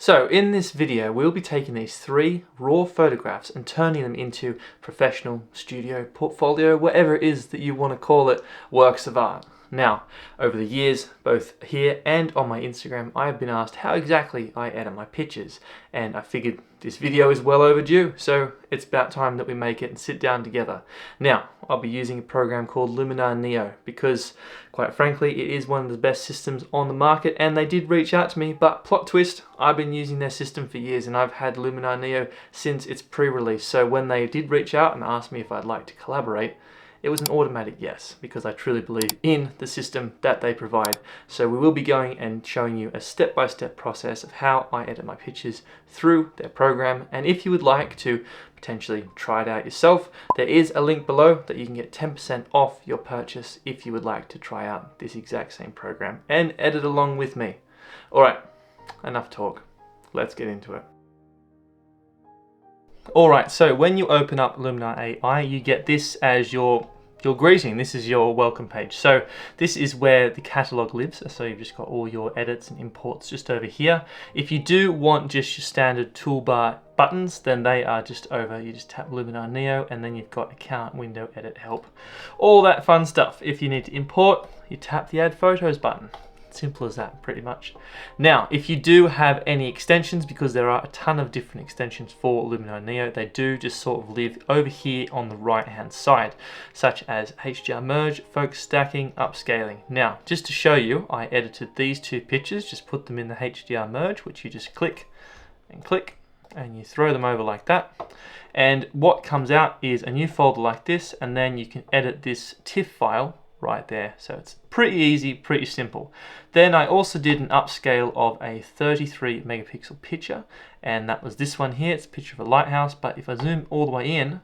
So in this video, we'll be taking these 3 raw photographs and turning them into professional studio, portfolio, whatever it is that you want to call it, works of art. Now, over the years, both here and on my Instagram, I have been asked how exactly I edit my pictures, and I figured this video is well overdue, so it's about time that we make it and sit down together. Now, I'll be using a program called Luminar Neo because, quite frankly, it is one of the best systems on the market, and they did reach out to me, but plot twist, I've been using their system for years, and I've had Luminar Neo since its pre-release, so when they did reach out and ask me if I'd like to collaborate, it was an automatic yes, because I truly believe in the system that they provide. So we will be going and showing you a step-by-step process of how I edit my pictures through their program. And if you would like to potentially try it out yourself, there is a link below that you can get 10% off your purchase if you would like to try out this exact same program and edit along with me. All right, enough talk. Let's get into it. Alright, so when you open up Luminar AI, you get this as your greeting. This is your welcome page. So this is where the catalog lives. So you've just got all your edits and imports just over here. If you do want just your standard toolbar buttons, then they are just over. You just tap Luminar Neo and then you've got account, window, edit, help. All that fun stuff. If you need to import, you tap the add photos button. Simple as that, pretty much. Now, if you do have any extensions, because there are a ton of different extensions for Luminar Neo, they do just sort of live over here on the right hand side, such as HDR merge, focus stacking, upscaling. Now, just to show you, I edited these 2 pictures, just put them in the HDR merge, which you just click, and you throw them over like that. And what comes out is a new folder like this, and then you can edit this TIFF file right there. So it's pretty easy, pretty simple. Then I also did an upscale of a 33 megapixel picture, and that was this one here. It's a picture of a lighthouse, but if I zoom all the way in,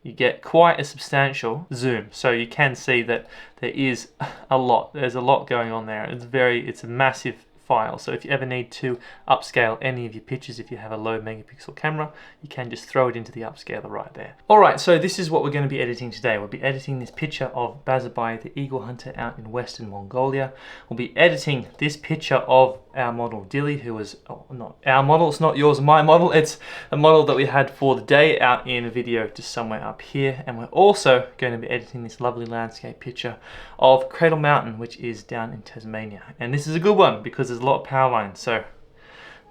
you get quite a substantial zoom. So you can see that there is a lot. There's a lot going on there. It's a massive file. So if you ever need to upscale any of your pictures, if you have a low megapixel camera, you can just throw it into the upscaler right there. Alright, so this is what we're going to be editing today. We'll be editing this picture of Basabai, the eagle hunter out in Western Mongolia. We'll be editing this picture of our model Dilly, who was, not our model, it's not yours, my model, it's a model that we had for the day out in a video just somewhere up here. And we're also going to be editing this lovely landscape picture of Cradle Mountain, which is down in Tasmania. And this is a good one because there's a lot of power lines, so I'm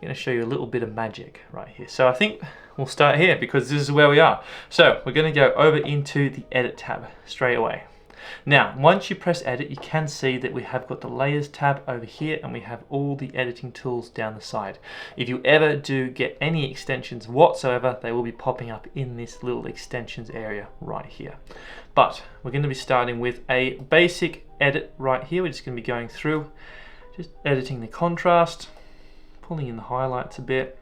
going to show you a little bit of magic right here. So I think we'll start here because this is where we are. So we're going to go over into the edit tab straight away. Now, once you press edit, you can see that we have got the layers tab over here and we have all the editing tools down the side. If you ever do get any extensions whatsoever, they will be popping up in this little extensions area right here. But we're going to be starting with a basic edit right here. We're just going to be going through, just editing the contrast, pulling in the highlights a bit,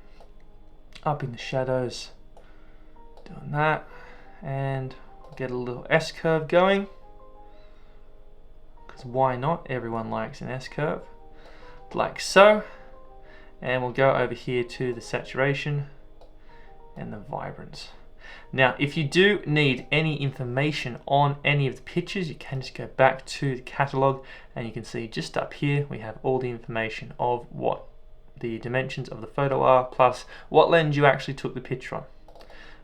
up in the shadows, doing that, and get a little S-curve going. Why not? Everyone likes an S-curve, like so. And we'll go over here to the saturation and the vibrance. Now, if you do need any information on any of the pictures, you can just go back to the catalog and you can see just up here we have all the information of what the dimensions of the photo are, plus what lens you actually took the picture on.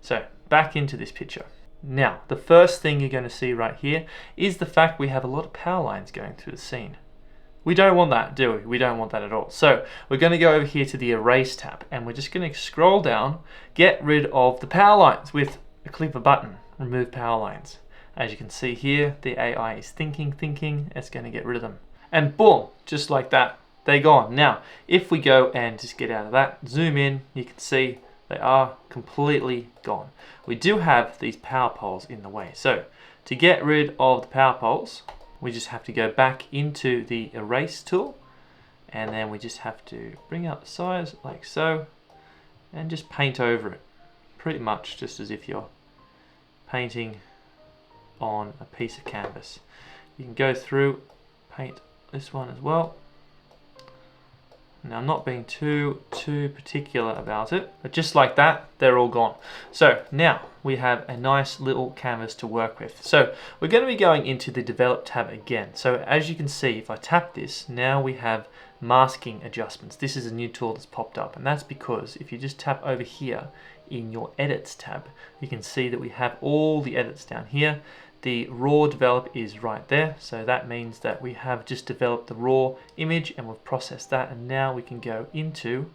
So back into this picture. Now, the first thing you're going to see right here is the fact we have a lot of power lines going through the scene. We don't want that, do we? We don't want that at all. So we're going to go over here to the Erase tab, and we're just going to scroll down, get rid of the power lines with a click of a button, remove power lines. As you can see here, the AI is thinking, it's going to get rid of them. And boom, just like that, they're gone. Now, if we go and just get out of that, zoom in, you can see they are completely gone. We do have these power poles in the way. So to get rid of the power poles, we just have to go back into the erase tool, and then we just have to bring up the size like so and just paint over it. Pretty much just as if you're painting on a piece of canvas. You can go through, paint this one as well. Now, I'm not being too particular about it, but just like that, they're all gone. So now we have a nice little canvas to work with. So we're going to be going into the Develop tab again. So as you can see, if I tap this, now we have masking adjustments. This is a new tool that's popped up, and that's because if you just tap over here in your edits tab, you can see that we have all the edits down here. The raw develop is right there, so that means that we have just developed the raw image and we've processed that, and now we can go into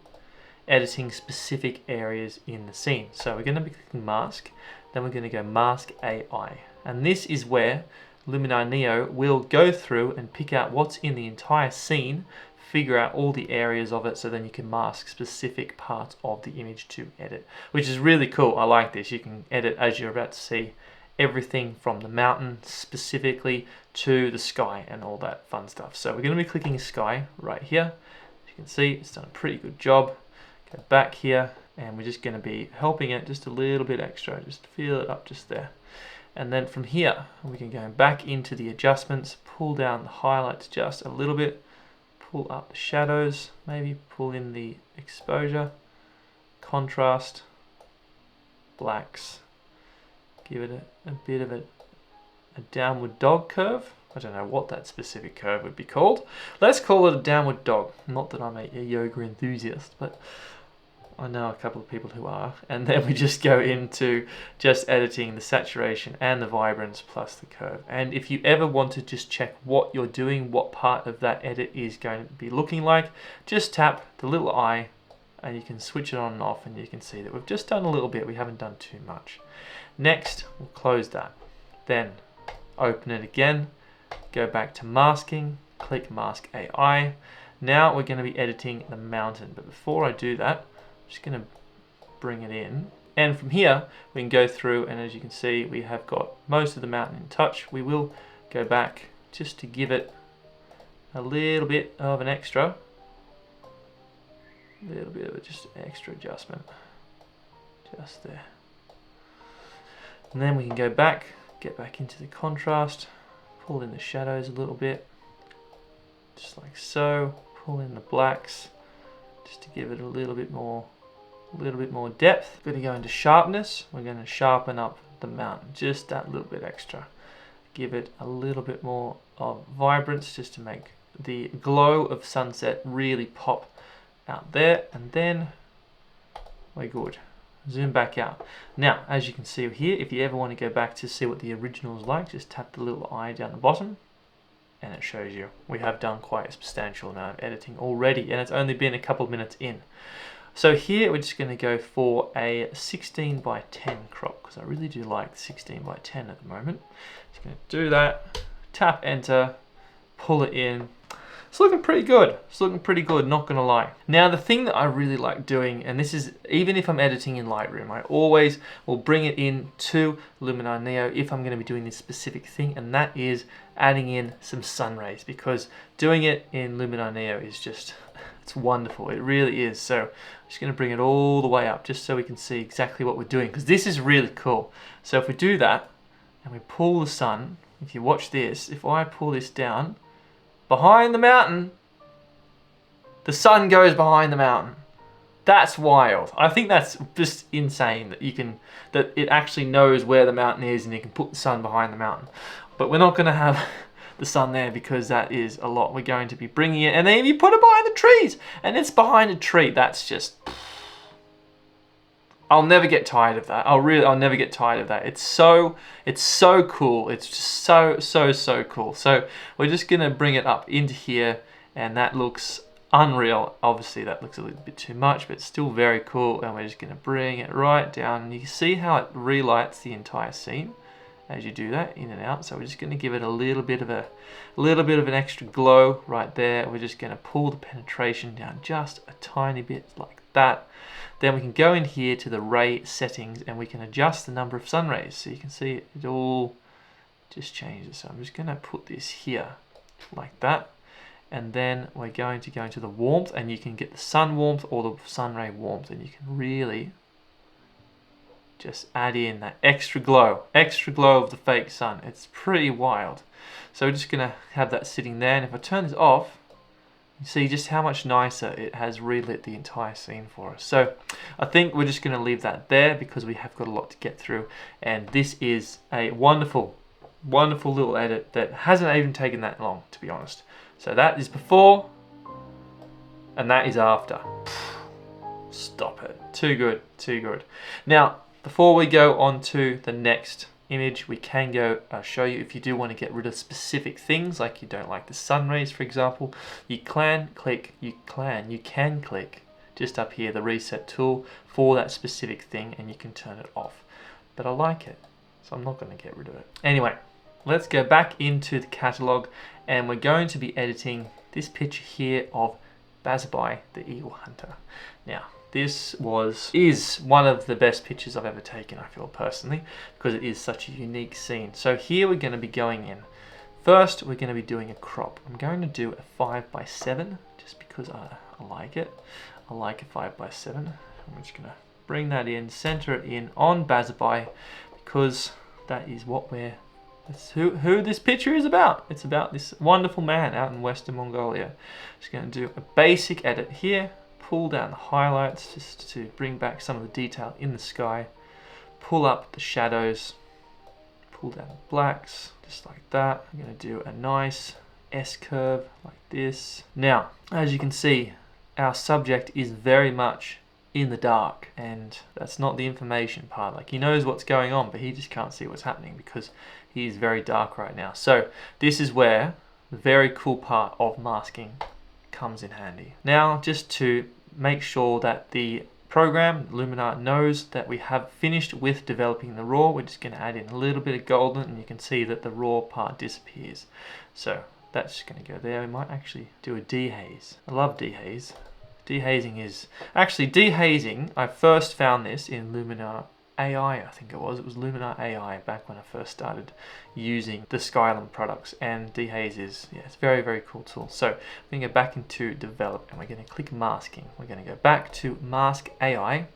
editing specific areas in the scene. So we're going to be clicking mask, then we're going to go mask AI, and this is where Luminar Neo will go through and pick out what's in the entire scene, figure out all the areas of it, so then you can mask specific parts of the image to edit, which is really cool. I like this. You can edit, as you're about to see, everything from the mountain specifically to the sky and all that fun stuff. So we're going to be clicking sky right here. As you can see, it's done a pretty good job. Go back here, and we're just going to be helping it just a little bit extra, just feel it up just there. And then from here, we can go back into the adjustments, pull down the highlights just a little bit, pull up the shadows, maybe pull in the exposure, contrast, blacks, give it a bit of a downward dog curve. I don't know what that specific curve would be called. Let's call it a downward dog. Not that I'm a yoga enthusiast, but I know a couple of people who are. And then we just go into just editing the saturation and the vibrance plus the curve. And if you ever want to just check what you're doing, what part of that edit is going to be looking like, just tap the little eye and you can switch it on and off, and you can see that we've just done a little bit. We haven't done too much. Next, we'll close that. Then open it again, go back to masking, click mask AI. Now we're going to be editing the mountain, but before I do that, I'm just going to bring it in, and from here we can go through, and as you can see, we have got most of the mountain in touch. We will go back just to give it a little bit of an extra, just extra adjustment just there. And then we can go back, get back into the contrast, pull in the shadows a little bit, just like so, pull in the blacks, just to give it a little bit more depth. We're going to go into sharpness. We're going to sharpen up the mountain, just that little bit extra. Give it a little bit more of vibrance, just to make the glow of sunset really pop out there, and then we're good. Zoom back out. Now, as you can see here, if you ever want to go back to see what the original is like, just tap the little eye down the bottom, and it shows you. We have done quite a substantial amount of editing already, and it's only been a couple of minutes in. So here we're just going to go for a 16 by 10 crop, because I really do like 16 by 10 at the moment. Just going to do that, tap enter, pull it in. It's looking pretty good. It's looking pretty good, not gonna lie. Now the thing that I really like doing, and this is even if I'm editing in Lightroom, I always will bring it in to Luminar Neo if I'm gonna be doing this specific thing, and that is adding in some sun rays, because doing it in Luminar Neo is just, it's wonderful. It really is. So I'm just gonna bring it all the way up just so we can see exactly what we're doing, because this is really cool. So if we do that and we pull the sun, if you watch this, if I pull this down, behind the mountain, the sun goes behind the mountain. That's wild. I think that's just insane that that it actually knows where the mountain is and you can put the sun behind the mountain. But we're not going to have the sun there because that is a lot. We're going to be bringing it, and then you put it behind the trees and it's behind a tree. That's just, I'll never get tired of that. I'll never get tired of that. It's so cool. It's just so cool. So we're just gonna bring it up into here, and that looks unreal. Obviously that looks a little bit too much, but it's still very cool. And we're just gonna bring it right down, and you can see how it relights the entire scene as you do that in and out. So we're just gonna give it a little bit of an extra glow right there. We're just gonna pull the penetration down just a tiny bit like that. Then we can go in here to the ray settings and we can adjust the number of sun rays. So you can see it all just changes. So I'm just going to put this here like that. And then we're going to go into the warmth, and you can get the sun warmth or the sun ray warmth, and you can really just add in that extra glow of the fake sun. It's pretty wild. So we're just going to have that sitting there. And if I turn this off, you see just how much nicer it has relit the entire scene for us. So I think we're just going to leave that there because we have got a lot to get through, and this is a wonderful little edit that hasn't even taken that long, to be honest. So that is before, And that is after. Stop it. Too good, too good. Now, before we go on to the next image, we can go show you if you do want to get rid of specific things, like you don't like the sun rays, for example, you can click just up here, the reset tool for that specific thing, and you can turn it off. But I like it, so I'm not going to get rid of it. Anyway, let's go back into the catalog, and we're going to be editing this picture here of Basabai, the eagle hunter. Now, this is one of the best pictures I've ever taken, I feel personally, because it is such a unique scene. So here we're going to be going in. First, we're going to be doing a crop. I'm going to do a 5x7 just because I like it. I like a 5x7. I'm just going to bring that in, center it in on Basabai, because that is what that's who this picture is about. It's about this wonderful man out in Western Mongolia. Just going to do a basic edit here. Pull down the highlights just to bring back some of the detail in the sky. Pull up the shadows. Pull down the blacks, just like that. I'm going to do a nice S-curve like this. Now, as you can see, our subject is very much in the dark, and that's not the information part. Like, he knows what's going on, but he just can't see what's happening because he is very dark right now. So this is where the very cool part of masking comes in handy. Now, just to make sure that the program, Luminar, knows that we have finished with developing the raw, we're just going to add in a little bit of golden, and you can see that the raw part disappears. So that's just going to go there. We might actually do a dehaze. I love dehaze. Dehazing is... Actually, dehazing, I first found this in Luminar AI, I think it was. It was Luminar AI back when I first started using the Skylum products, and dehaze is, yeah, it's a very, very cool tool. So we're going to go back into develop, and we're going to click masking. We're going to go back to mask AI.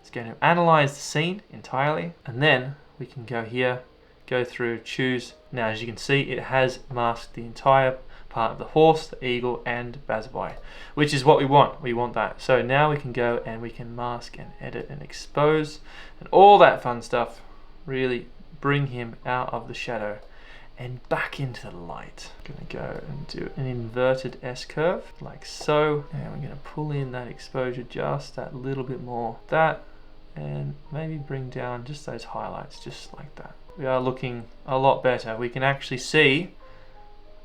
It's going to analyze the scene entirely, and then we can go here, go through, choose. Now, as you can see, it has masked the entire part of the horse, the eagle, and Basabai, which is what we want. We want that. So now we can go and we can mask and edit and expose and all that fun stuff. Really bring him out of the shadow and back into the light. I'm going to go and do an inverted S-curve like so, and we're going to pull in that exposure just that little bit more, that, and maybe bring down just those highlights just like that. We are looking a lot better. We can actually see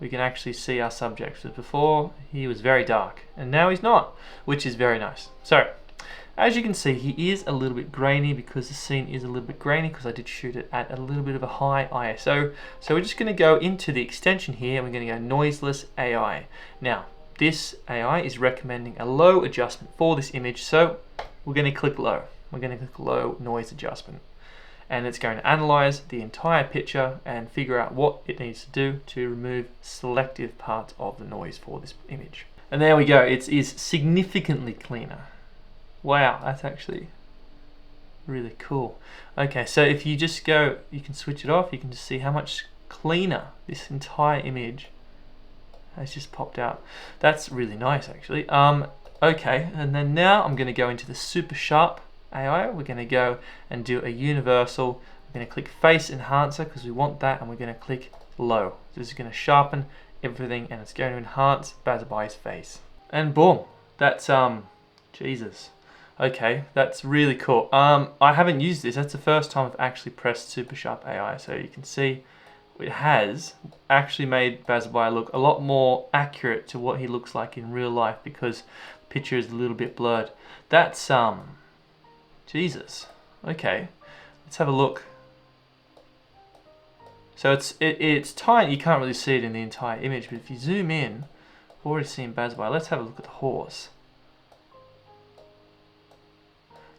our subject, because before he was very dark and now he's not, which is very nice. So as you can see, he is a little bit grainy because the scene is a little bit grainy because I did shoot it at a little bit of a high ISO. So we're just going to go into the extension here, and we're going to go noiseless AI. Now this AI is recommending a low adjustment for this image, so we're going to click low. We're going to click low noise adjustment, and it's going to analyze the entire picture and figure out what it needs to do to remove selective parts of the noise for this image. And there we go, it is significantly cleaner. Wow, that's actually really cool. Okay, so if you just go, you can switch it off, you can just see how much cleaner this entire image has just popped out. That's really nice, actually. Okay, and then now I'm going to go into the super sharp AI. We're going to go and do a universal. We're going to click face enhancer because we want that, and we're going to click low. This is going to sharpen everything, and it's going to enhance Basabai's face. And boom, that's Jesus. Okay, that's really cool. I haven't used this. That's the first time I've actually pressed super sharp AI. So you can see it has actually made Basabai look a lot more accurate to what he looks like in real life, because the picture is a little bit blurred. That's Jesus. Okay, let's have a look. So it's tiny. You can't really see it in the entire image, but if you zoom in, I've already seen Basabai. Let's have a look at the horse.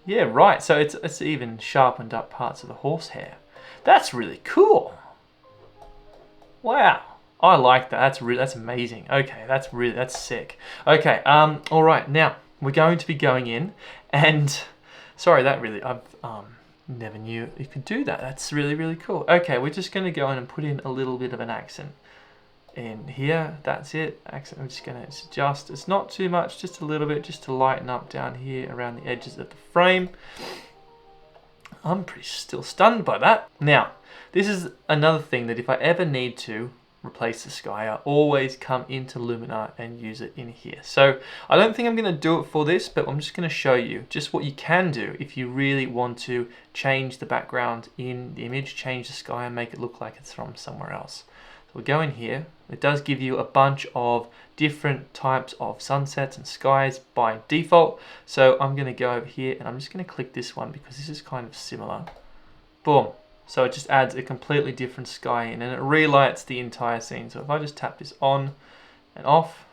Yeah, right. So it's even sharpened up parts of the horsehair. That's really cool. Wow, I like that. That's amazing. Okay, that's sick. Okay, all right. Now we're going to be going in, and sorry, I've never knew you could do that. That's really, really cool. Okay, we're just going to go in and put in a little bit of an accent in here. That's it. Accent. I'm just going to adjust. It's not too much, just a little bit, just to lighten up down here around the edges of the frame. I'm still stunned by that. Now, this is another thing that if I ever need to replace the sky, I always come into Luminar and use it in here. So I don't think I'm going to do it for this, but I'm just going to show you just what you can do if you really want to change the background in the image, change the sky and make it look like it's from somewhere else. So we go in here. It does give you a bunch of different types of sunsets and skies by default. So I'm going to go over here and I'm just going to click this one because this is kind of similar. Boom. So it just adds a completely different sky in and it relights the entire scene. So if I just tap this on and off,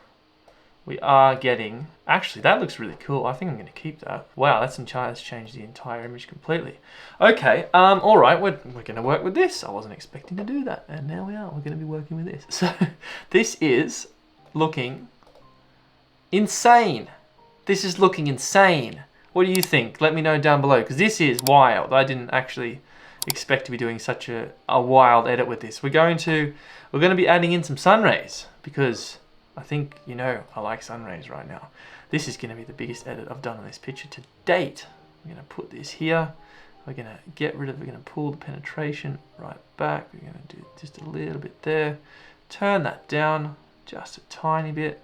we are getting, actually that looks really cool. I think I'm going to keep that. Wow, that's changed the entire image completely. Okay, all right, we're going to work with this. I wasn't expecting to do that. And now we are, we're going to be working with this. So this is looking insane. This is looking insane. What do you think? Let me know down below because this is wild. I didn't actually expect to be doing such a wild edit with this. We're going to be adding in some sun rays because I think you know I like sun rays right now. This is going to be the biggest edit I've done on this picture to date. I'm going to put this here. We're going to get rid of, we're going to pull the penetration right back. We're going to do just a little bit there. Turn that down just a tiny bit.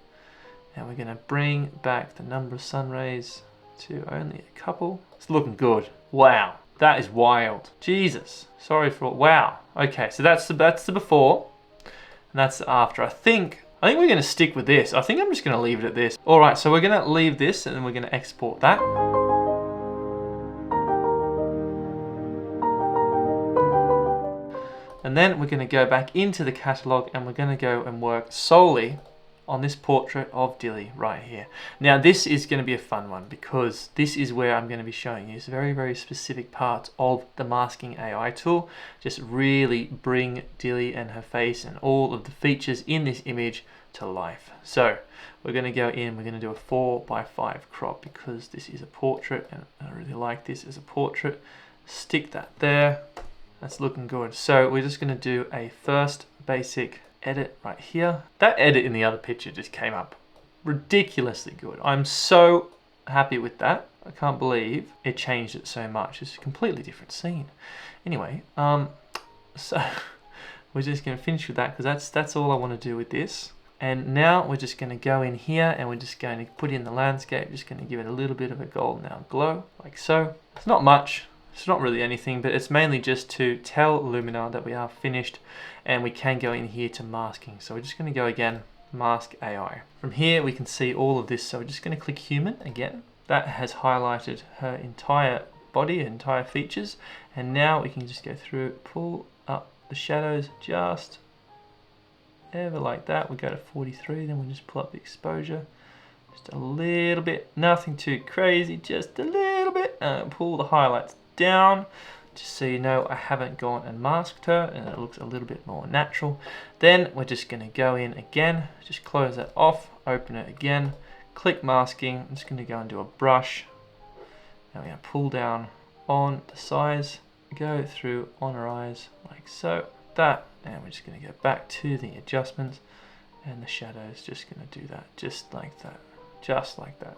And we're going to bring back the number of sun rays to only a couple. It's looking good. Wow. That is wild. Jesus. Sorry for, wow. Okay, so that's the before and that's the after. I think we're going to stick with this. I think I'm just going to leave it at this. All right, so we're going to leave this and then we're going to export that. And then we're going to go back into the catalog and we're going to go and work solely on this portrait of Dilly right here. Now this is going to be a fun one because this is where I'm going to be showing you very, very specific parts of the masking AI tool. Just really bring Dilly and her face and all of the features in this image to life. So we're going to go in, we're going to do a 4:5 crop because this is a portrait and I really like this as a portrait. Stick that there. That's looking good. So we're just going to do a first basic edit right here. That edit in the other picture just came up ridiculously good. I'm so happy with that. I can't believe it changed it so much. It's a completely different scene. Anyway, so we're just going to finish with that because that's all I want to do with this. And now we're just going to go in here and we're just going to put in the landscape, just going to give it a little bit of a golden glow, like so. It's not much. It's not really anything, but it's mainly just to tell Luminar that we are finished and we can go in here to masking. So we're just going to go again, mask AI. From here we can see all of this. So we're just going to click human again. That has highlighted her entire body, entire features. And now we can just go through, pull up the shadows just ever like that. We go to 43, then we just pull up the exposure. Just a little bit, nothing too crazy, just a little bit. Pull the highlights down just so you know I haven't gone and masked her and it looks a little bit more natural. Then we're just going to go in again, just close that off, open it again, click masking. I'm just going to go and do a brush. Now we're going to pull down on the size, go through on her eyes like so, that, and we're just going to go back to the adjustments and the shadows, just going to do that just like that, just like that.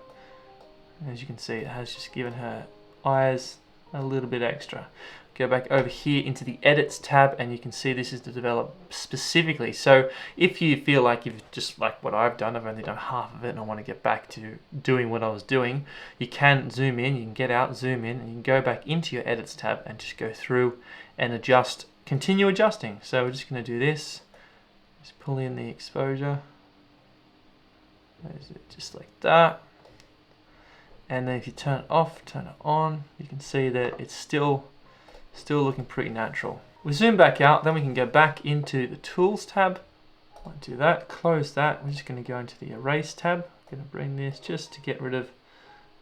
And as you can see, it has just given her eyes a little bit extra. Go back over here into the edits tab and you can see this is to develop specifically. So if you feel like you've just like what I've done, I've only done half of it and I want to get back to doing what I was doing, you can zoom in, you can get out, zoom in, and you can go back into your edits tab and just go through and adjust, continue adjusting. So we're just going to do this, just pull in the exposure, there's it just like that. And then if you turn it off, turn it on, you can see that it's still looking pretty natural. We zoom back out, then we can go back into the Tools tab. I'll do that, close that. We're just going to go into the Erase tab. I'm going to bring this just to get rid of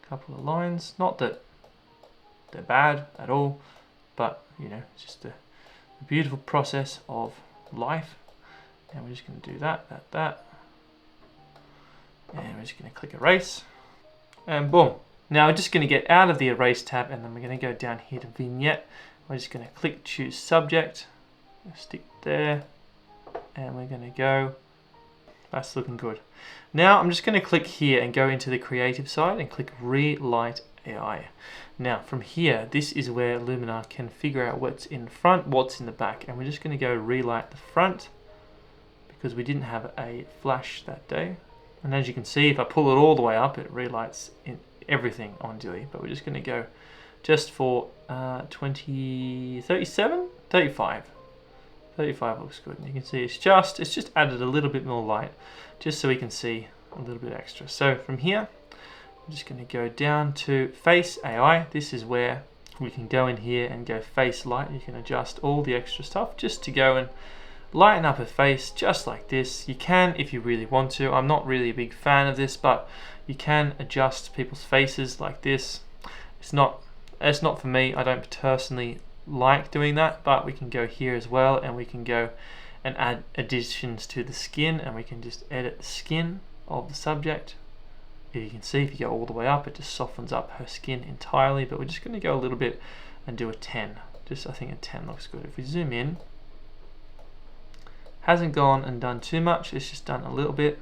a couple of lines. Not that they're bad at all, but you know, it's just a beautiful process of life. And we're just going to do that. And we're just going to click Erase. And boom. Now we're just going to get out of the Erase tab and then we're going to go down here to Vignette. We're just going to click Choose Subject, stick there, and we're going to go. That's looking good. Now I'm just going to click here and go into the creative side and click Relight AI. Now from here, this is where Luminar can figure out what's in front, what's in the back, and we're just going to go relight the front because we didn't have a flash that day. And as you can see, if I pull it all the way up, it relights in everything on Dilly. But we're just going to go just for 37, 35. 35 looks good. And you can see it's just added a little bit more light, just so we can see a little bit extra. So from here, I'm just going to go down to Face AI. This is where we can go in here and go face light. You can adjust all the extra stuff just to go and lighten up a face just like this. You can if you really want to. I'm not really a big fan of this, but you can adjust people's faces like this. It's not for me. I don't personally like doing that, but we can go here as well, and we can go and add additions to the skin, and we can just edit the skin of the subject. You can see if you go all the way up, it just softens up her skin entirely, but we're just going to go a little bit and do a 10. I think a 10 looks good. If we zoom in, hasn't gone and done too much, it's just done a little bit.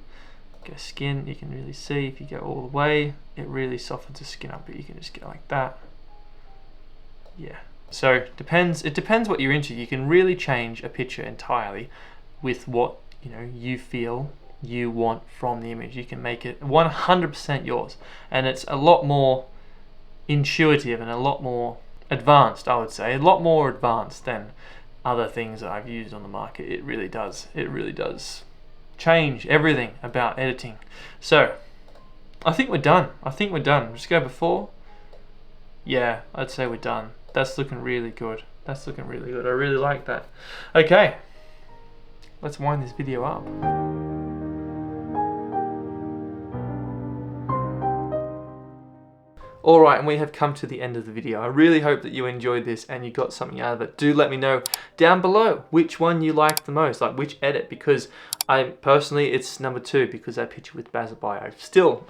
Go skin, you can really see if you go all the way, it really softens the skin up, but you can just go like that. Yeah. So it depends what you're into. You can really change a picture entirely with what you feel you want from the image. You can make it 100% yours, and it's a lot more intuitive and a lot more advanced, I would say, a lot more advanced than other things that I've used on the market. It really does change everything about editing. So I think we're done. Just go before. Yeah, I'd say we're done. That's looking really good. I really like that. Okay, let's wind this video up. Alright, and we have come to the end of the video. I really hope that you enjoyed this and you got something out of it. Do let me know down below which one you liked the most, like which edit, because personally it's number 2, because that picture with Basil Bio. I still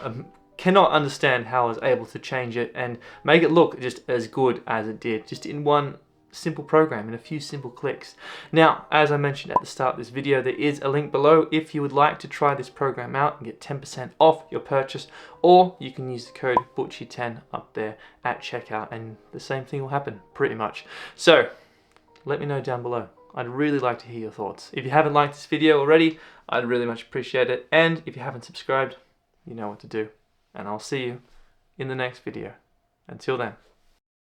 cannot understand how I was able to change it and make it look just as good as it did, just in one simple program, in a few simple clicks. Now, as I mentioned at the start of this video, there is a link below if you would like to try this program out and get 10% off your purchase, or you can use the code Butchie10 up there at checkout, and the same thing will happen pretty much. So let me know down below. I'd really like to hear your thoughts. If you haven't liked this video already, I'd really much appreciate it, and if you haven't subscribed, you know what to do. And I'll see you in the next video. Until then.